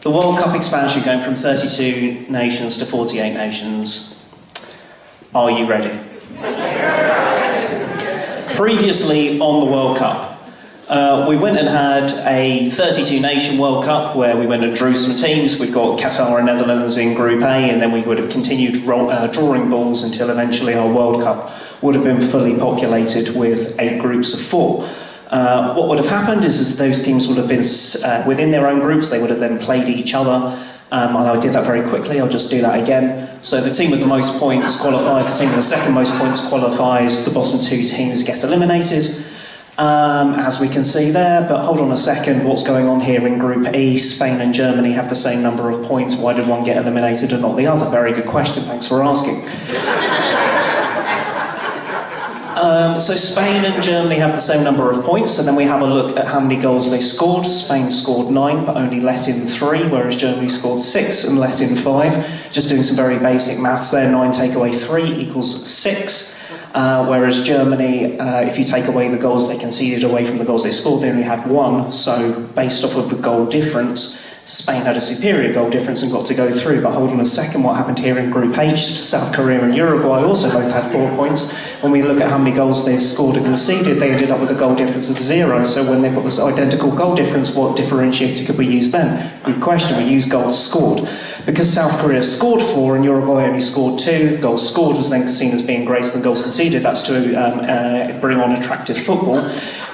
The World Cup expansion going from 32 nations to 48 nations. Are you ready? Previously on the World Cup, we went and had a 32-nation World Cup where we went and drew some teams. We've got Qatar and Netherlands in Group A, and then we would have continued drawing balls until eventually our World Cup would have been fully populated with 8 groups of 4. What would have happened is those teams would have been within their own groups. They would have then played each other. I did that very quickly. I'll just do that again. So the team with the most points qualifies. The team with the second most points qualifies. The bottom 2 teams get eliminated. As we can see there, but hold on a second, what's going on here in Group E? Spain and Germany have the same number of points. Why did one get eliminated and not the other? Very good question, thanks for asking. So Spain and Germany have the same number of points, and then we have a look at how many goals they scored. Spain scored 9, but only let in 3, whereas Germany scored 6 and let in 5. Just doing some very basic maths there, 9 take away 3 equals 6. Whereas Germany, if you take away the goals they conceded away from the goals they scored, they only had 1. So based off of the goal difference, Spain had a superior goal difference and got to go through. But hold on a second, what happened here in Group H? South Korea and Uruguay also both had 4 points. When we look at how many goals they scored and conceded, they ended up with a goal difference of 0. So when they've got this identical goal difference, what differentiator could we use then? Good question, we use goals scored. Because South Korea scored 4 and Uruguay only scored 2, goals scored was then seen as being greater than goals conceded. That's to bring on attractive football,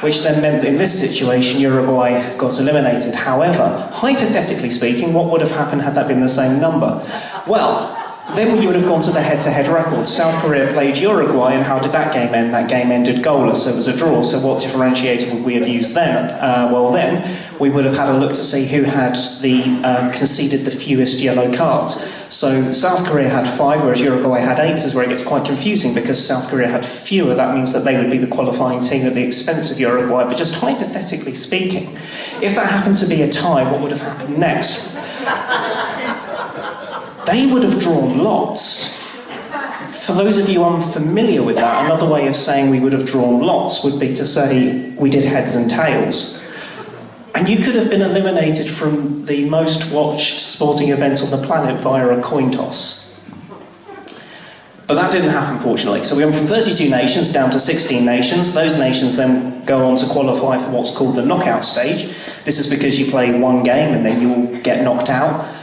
which then meant that in this situation Uruguay got eliminated. However, hypothetically speaking, what would have happened had that been the same number? Well, then you would have gone to the head-to-head record. South Korea played Uruguay, and how did that game end? That game ended goalless, so it was a draw. So what differentiator would we have used then? Well then, we would have had a look to see who had conceded the fewest yellow cards. So South Korea had 5, whereas Uruguay had 8. This is where it gets quite confusing, because South Korea had fewer. That means that they would be the qualifying team at the expense of Uruguay. But just hypothetically speaking, if that happened to be a tie, what would have happened next? They would have drawn lots. For those of you unfamiliar with that, another way of saying we would have drawn lots would be to say we did heads and tails. And you could have been eliminated from the most watched sporting event on the planet via a coin toss. But that didn't happen, fortunately. So we went from 32 nations down to 16 nations. Those nations then go on to qualify for what's called the knockout stage. This is because you play one game and then you'll get knocked out.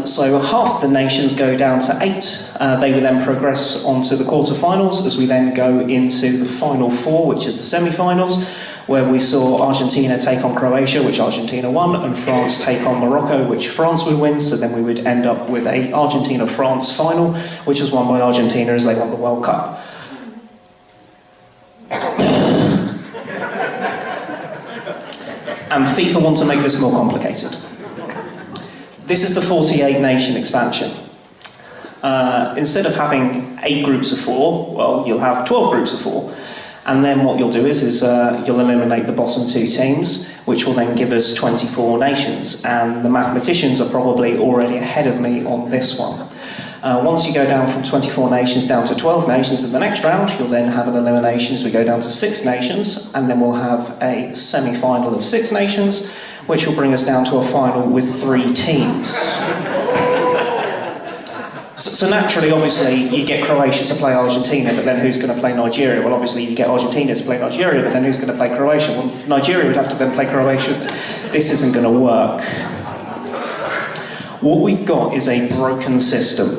So half the nations go down to 8. They will then progress on to the quarterfinals, as we then go into the final 4, which is the semi-finals, where we saw Argentina take on Croatia, which Argentina won, and France take on Morocco, which France would win. So then we would end up with a Argentina-France final, which was won by Argentina as they won the World Cup. And FIFA want to make this more complicated. This is the 48-nation expansion. Instead of having 8 groups of 4, well, you'll have 12 groups of 4. And then what you'll do is you'll eliminate the bottom 2 teams, which will then give us 24 nations. And the mathematicians are probably already ahead of me on this one. Once you go down from 24 nations down to 12 nations in the next round, you'll then have an elimination as we go down to 6 nations, and then we'll have a semi-final of 6 nations, which will bring us down to a final with 3 teams. So naturally, obviously, you get Croatia to play Argentina, but then who's going to play Nigeria? Well, obviously, you get Argentina to play Nigeria, but then who's going to play Croatia? Well, Nigeria would have to then play Croatia. This isn't going to work. What we've got is a broken system.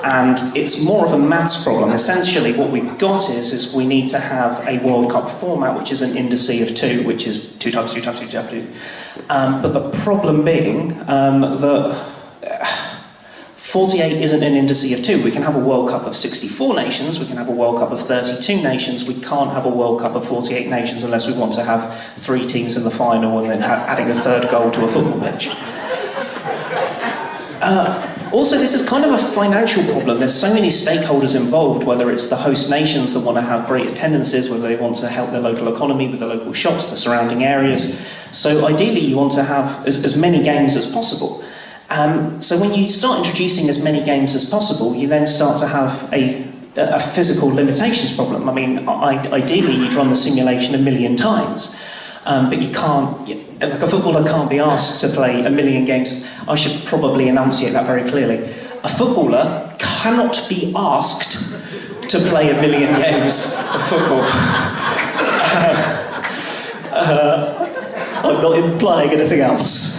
And it's more of a maths problem. Essentially, what we've got is we need to have a World Cup format, which is an indice of 2, which is 2 times 2 times 2 times 2. But the problem being that 48 isn't an indice of 2. We can have a World Cup of 64 nations, we can have a World Cup of 32 nations, we can't have a World Cup of 48 nations unless we want to have 3 teams in the final and then adding a third goal to a football pitch. Also, this is kind of a financial problem. There's so many stakeholders involved, whether it's the host nations that want to have great attendances, whether they want to help their local economy with the local shops, the surrounding areas. So ideally, you want to have as many games as possible. So when you start introducing as many games as possible, you then start to have a physical limitations problem. I mean, ideally, you'd run the simulation 1 million times. But you can't, like a footballer can't be asked to play a million games. I should probably enunciate that very clearly. A footballer cannot be asked to play a million games of football. I'm not implying anything else.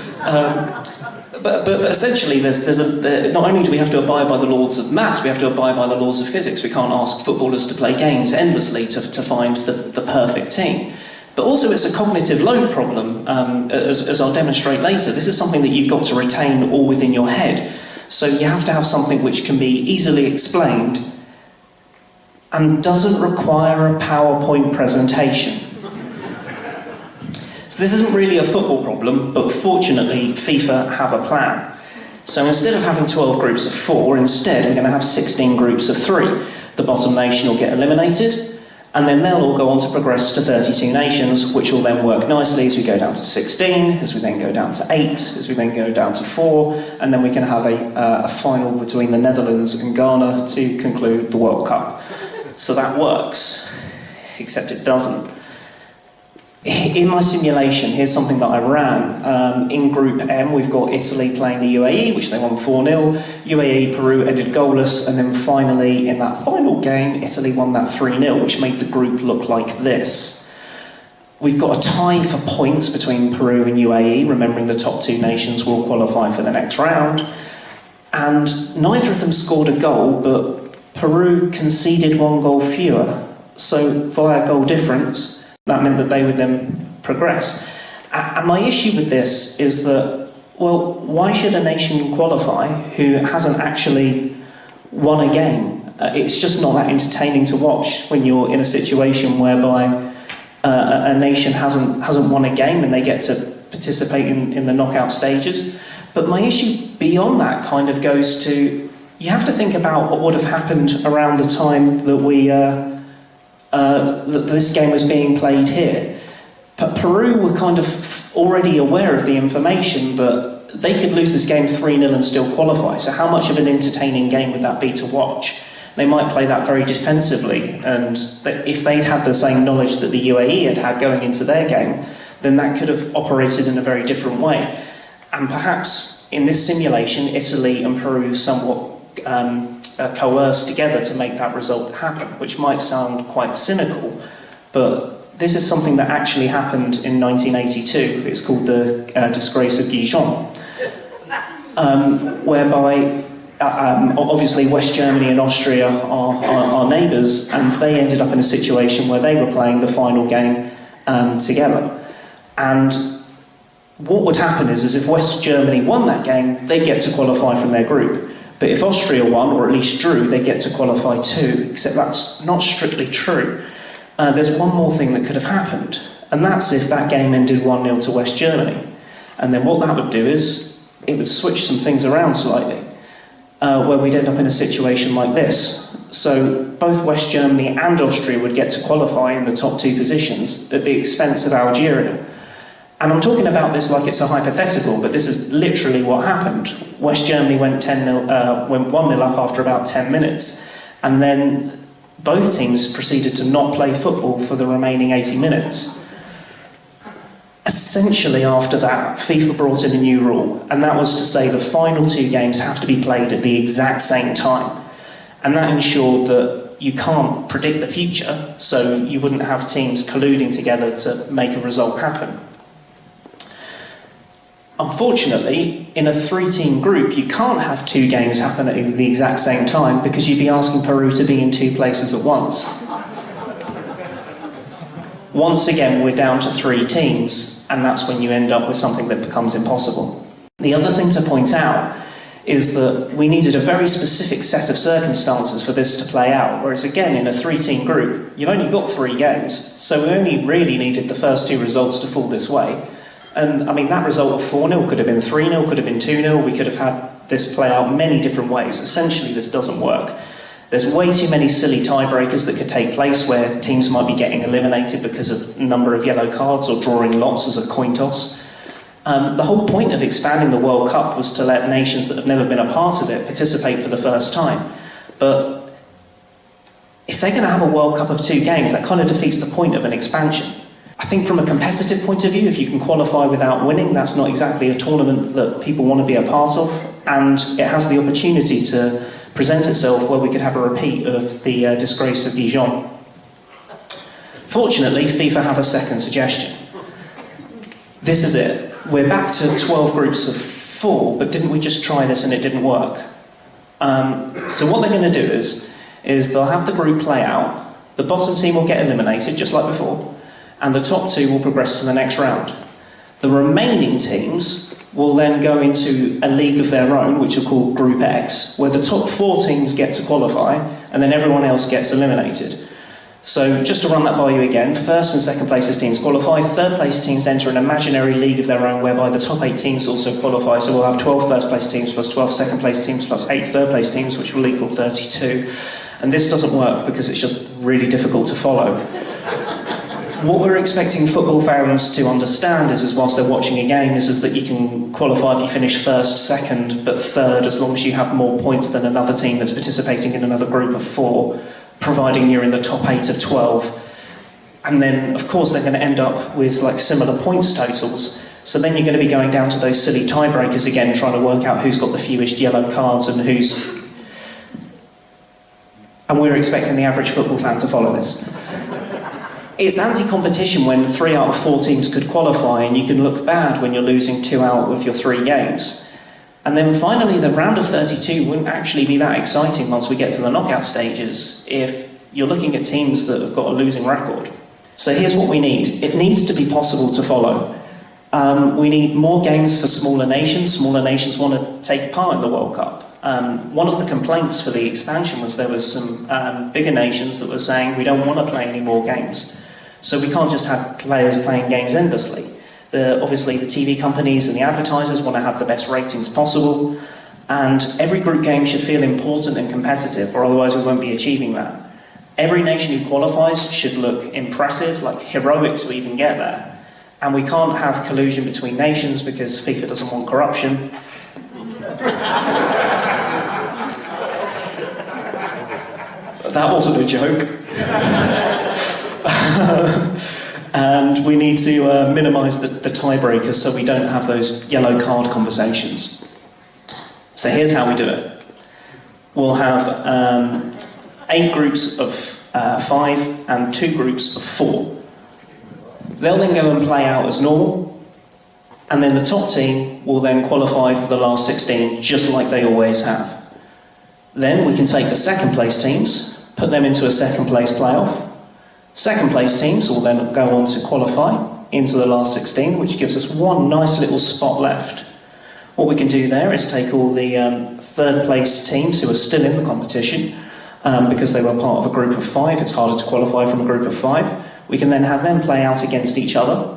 But essentially, not only do we have to abide by the laws of maths, we have to abide by the laws of physics. We can't ask footballers to play games endlessly to find the perfect team. But also it's a cognitive load problem, as I'll demonstrate later. This is something that you've got to retain all within your head. So you have to have something which can be easily explained and doesn't require a PowerPoint presentation. So this isn't really a football problem, but fortunately FIFA have a plan. So instead of having 12 groups of 4, instead we're going to have 16 groups of 3. The bottom nation will get eliminated, and then they'll all go on to progress to 32 nations, which will then work nicely as we go down to 16, as we then go down to 8, as we then go down to 4, and then we can have a final between the Netherlands and Ghana to conclude the World Cup. So that works, except it doesn't. In my simulation, here's something that I ran. In Group M, we've got Italy playing the UAE, which they won 4-0. UAE, Peru ended goalless, and then finally, in that final game, Italy won that 3-0, which made the group look like this. We've got a tie for points between Peru and UAE, remembering the top 2 nations will qualify for the next round. And neither of them scored a goal, but Peru conceded 1 goal fewer. So, via goal difference, that meant that they would then progress. And my issue with this is that, well, why should a nation qualify who hasn't actually won a game? It's just not that entertaining to watch when you're in a situation whereby a nation hasn't won a game and they get to participate in the knockout stages. But my issue beyond that kind of goes to, you have to think about what would have happened around the time that that this game was being played here. But Peru were kind of already aware of the information that they could lose this game 3-0 and still qualify. So how much of an entertaining game would that be to watch? They might play that very defensively, and if they'd had the same knowledge that the UAE had going into their game, then that could have operated in a very different way. And perhaps in this simulation, Italy and Peru somewhat coerced together to make that result happen, which might sound quite cynical, but this is something that actually happened in 1982. It's called the disgrace of Dijon, whereby obviously West Germany and Austria are neighbours, and they ended up in a situation where they were playing the final game together. And what would happen is if West Germany won that game, they'd get to qualify from their group. But if Austria won, or at least drew, they get to qualify too, except that's not strictly true. There's one more thing that could have happened, and that's if that game ended 1-0 to West Germany. And then what that would do is, it would switch some things around slightly, where we'd end up in a situation like this. So both West Germany and Austria would get to qualify in the top 2 positions at the expense of Algeria. And I'm talking about this like it's a hypothetical, but this is literally what happened. West Germany went 1-0 up after about 10 minutes, and then both teams proceeded to not play football for the remaining 80 minutes. Essentially, after that, FIFA brought in a new rule, and that was to say the final 2 games have to be played at the exact same time. And that ensured that you can't predict the future, so you wouldn't have teams colluding together to make a result happen. Unfortunately, in a 3-team group, you can't have 2 games happen at the exact same time because you'd be asking Peru to be in 2 places at once. Once again, we're down to 3 teams, and that's when you end up with something that becomes impossible. The other thing to point out is that we needed a very specific set of circumstances for this to play out, whereas again, in a 3-team group, you've only got 3 games, so we only really needed the first 2 results to fall this way. And, I mean, that result of 4-0 could have been 3-0, could have been 2-0. We could have had this play out many different ways. Essentially, this doesn't work. There's way too many silly tiebreakers that could take place where teams might be getting eliminated because of a number of yellow cards or drawing lots as a coin toss. The whole point of expanding the World Cup was to let nations that have never been a part of it participate for the first time. But if they're going to have a World Cup of 2 games, that kind of defeats the point of an expansion. I think from a competitive point of view, if you can qualify without winning, that's not exactly a tournament that people want to be a part of, and it has the opportunity to present itself where we could have a repeat of the disgrace of Dijon. Fortunately, FIFA have a second suggestion. This is it. We're back to 12 groups of 4, but didn't we just try this and it didn't work? So what they're going to do is they'll have the group play out, the bottom team will get eliminated, just like before, and the top 2 will progress to the next round. The remaining teams will then go into a league of their own, which are called Group X, where the top 4 teams get to qualify, and then everyone else gets eliminated. So just to run that by you again, first and second places teams qualify, third place teams enter an imaginary league of their own whereby the top 8 teams also qualify, so we'll have 12 first place teams plus 12 second place teams plus 8 third place teams, which will equal 32. And this doesn't work because it's just really difficult to follow. What we're expecting football fans to understand is whilst they're watching a game, is that you can qualify if you finish first, second, but third, as long as you have more points than another team that's participating in another group of 4, providing you're in the top 8 of 12. And then, of course, they're going to end up with like similar points totals. So then you're going to be going down to those silly tiebreakers again, trying to work out who's got the fewest yellow cards and who's... And we're expecting the average football fan to follow this. It's anti-competition when 3 out of 4 teams could qualify, and you can look bad when you're losing 2 out of your 3 games. And then finally, the round of 32 wouldn't actually be that exciting once we get to the knockout stages if you're looking at teams that have got a losing record. So here's what we need. It needs to be possible to follow. We need more games for smaller nations. Smaller nations want to take part in the World Cup. One of the complaints for the expansion was there was some bigger nations that were saying we don't want to play any more games. So we can't just have players playing games endlessly. Obviously the TV companies and the advertisers want to have the best ratings possible, and every group game should feel important and competitive, or otherwise we won't be achieving that. Every nation who qualifies should look impressive, like heroic to even get there. And we can't have collusion between nations because FIFA doesn't want corruption. That wasn't a joke. And we need to minimise the tiebreakers so we don't have those yellow card conversations. So here's how we do it. We'll have 8 groups of 5 and 2 groups of 4. They'll then go and play out as normal, and then the top team will then qualify for the last 16, just like they always have. Then we can take the second place teams, put them into a second place playoff. Second place teams will then go on to qualify into the last 16, which gives us one nice little spot left. What we can do there is take all the third place teams who are still in the competition, because they were part of a group of 5, it's harder to qualify from a group of 5. We can then have them play out against each other.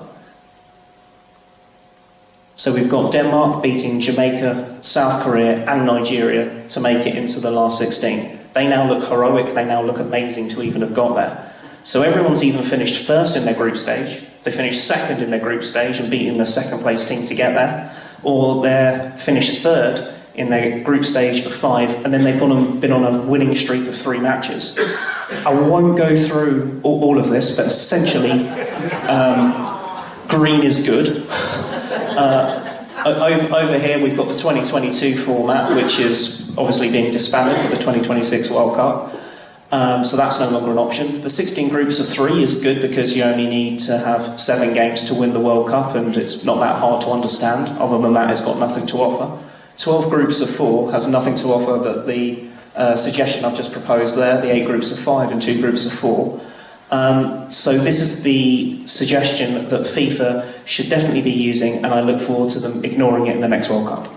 So we've got Denmark beating Jamaica, South Korea and Nigeria to make it into the last 16. They now look heroic, they now look amazing to even have got there. So everyone's even finished first in their group stage, they finished second in their group stage and beating the second place team to get there, or they're finished third in their group stage of 5, and then they've been on a winning streak of 3 matches. I won't go through all of this, but essentially, green is good. Over here we've got the 2022 format, which is obviously being disbanded for the 2026 World Cup. So that's no longer an option. The 16 groups of 3 is good because you only need to have 7 games to win the World Cup, and it's not that hard to understand. Other than that, it's got nothing to offer. 12 groups of 4 has nothing to offer that the suggestion I've just proposed there, the 8 groups of 5 and 2 groups of 4. So this is the suggestion that FIFA should definitely be using, and I look forward to them ignoring it in the next World Cup.